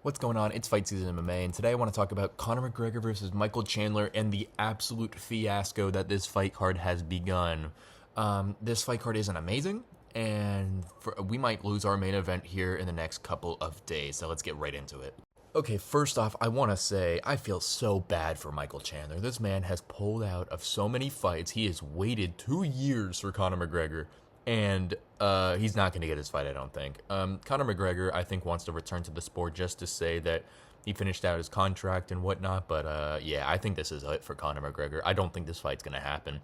What's going on? It's Fight Season MMA, and today I want to talk about Conor McGregor versus Michael Chandler and the absolute fiasco that this fight card has begun. This fight card isn't amazing, and we might lose our main event here in the next couple of days, so let's get right into it. Okay, first off, I want to say I feel so bad for Michael Chandler. This man has pulled out of so many fights. He has waited 2 years for Conor McGregor, and he's not going to get his fight, I don't think. Conor McGregor, I think, wants to return to the sport just to say that he finished out his contract and whatnot. But yeah, I think this is it for Conor McGregor. I don't think this fight's going to happen.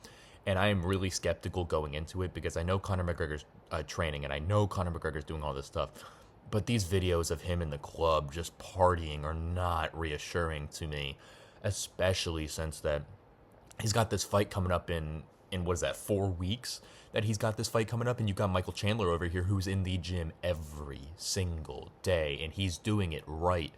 And I am really skeptical going into it because I know Conor McGregor's training and I know Conor McGregor's doing all this stuff. But these videos of him in the club just partying are not reassuring to me, especially since that he's got this fight coming up in what is that, 4 weeks that he's got this fight coming up, and you've got Michael Chandler over here who's in the gym every single day, and he's doing it right.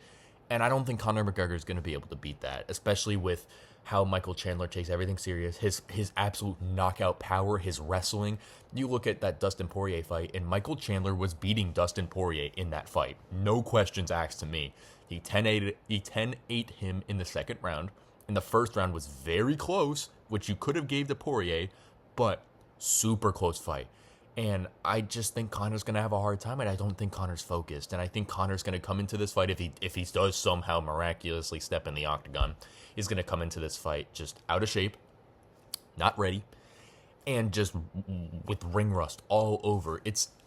And I don't think Conor McGregor is going to be able to beat that, especially with how Michael Chandler takes everything serious, his absolute knockout power, his wrestling. You look at that Dustin Poirier fight, and Michael Chandler was beating Dustin Poirier in that fight. No questions asked to me. He 10-8 him in the second round. And the first round was very close, which you could have gave to Poirier, but super close fight. And I just think Conor's going to have a hard time, and I don't think Conor's focused. And I think Conor's going to come into this fight, if he does somehow miraculously step in the octagon, he's going to come into this fight just out of shape, not ready, and just with ring rust all over.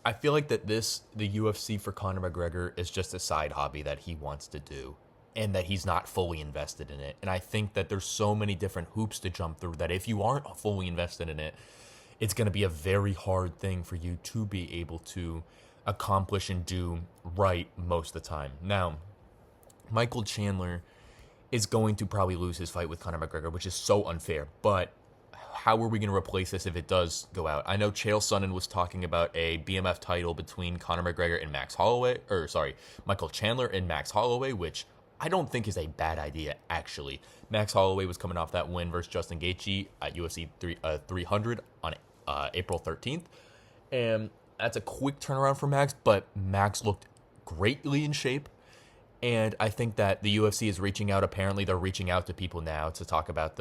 I feel like that the UFC for Conor McGregor is just a side hobby that he wants to do, and that he's not fully invested in it. And I think that there's so many different hoops to jump through that if you aren't fully invested in it, it's going to be a very hard thing for you to be able to accomplish and do right most of the time. Now, Michael Chandler is going to probably lose his fight with Conor McGregor, which is so unfair. But how are we going to replace this if it does go out? I know Chael Sonnen was talking about a BMF title between Conor McGregor and Michael Chandler and Max Holloway, which I don't think is a bad idea, actually. Max Holloway was coming off that win versus Justin Gaethje at UFC 300 on April 13th. And that's a quick turnaround for Max, but Max looked greatly in shape. And I think that the UFC is reaching out. Apparently, they're reaching out to people now to talk about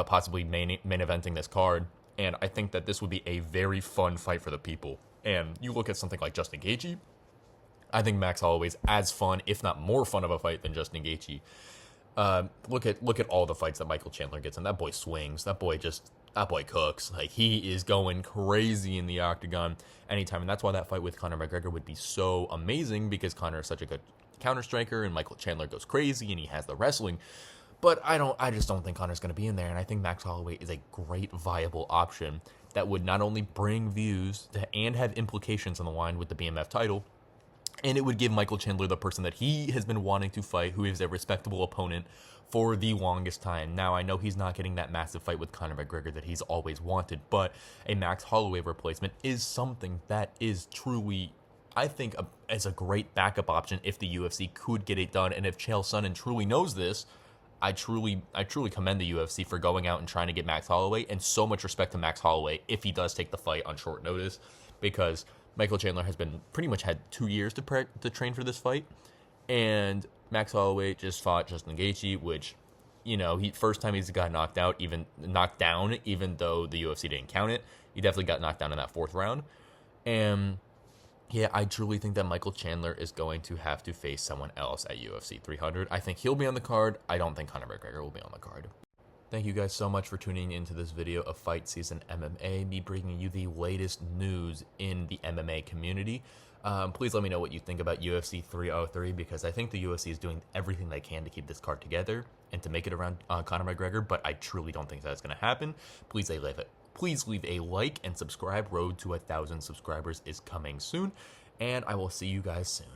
possibly main eventing this card. And I think that this would be a very fun fight for the people. And you look at something like Justin Gaethje, I think Max Holloway's as fun, if not more fun of a fight than Justin Gaethje. Look at all the fights that Michael Chandler gets, and that boy swings. That boy cooks. Like, he is going crazy in the octagon anytime, and that's why that fight with Conor McGregor would be so amazing, because Conor is such a good counter striker, and Michael Chandler goes crazy, and he has the wrestling. But I just don't think Conor's going to be in there, and I think Max Holloway is a great viable option that would not only bring views and have implications on the line with the BMF title, and it would give Michael Chandler the person that he has been wanting to fight, who is a respectable opponent for the longest time. Now, I know he's not getting that massive fight with Conor McGregor that he's always wanted, but a Max Holloway replacement is something that is truly, I think, as a great backup option if the UFC could get it done. And if Chael Sonnen truly knows this, I truly commend the UFC for going out and trying to get Max Holloway, and so much respect to Max Holloway if he does take the fight on short notice, because Michael Chandler has been pretty much had 2 years to train for this fight, and Max Holloway just fought Justin Gaethje, which, first time he's got knocked down, even though the UFC didn't count it. He definitely got knocked down in that fourth round, and yeah, I truly think that Michael Chandler is going to have to face someone else at UFC 300. I think he'll be on the card. I don't think Conor McGregor will be on the card. Thank you guys so much for tuning into this video of Fight Season MMA, me bringing you the latest news in the MMA community. Please let me know what you think about UFC 303, because I think the UFC is doing everything they can to keep this card together and to make it around Conor McGregor, but I truly don't think that's going to happen. Please leave a like and subscribe. Road to 1,000 subscribers is coming soon, and I will see you guys soon.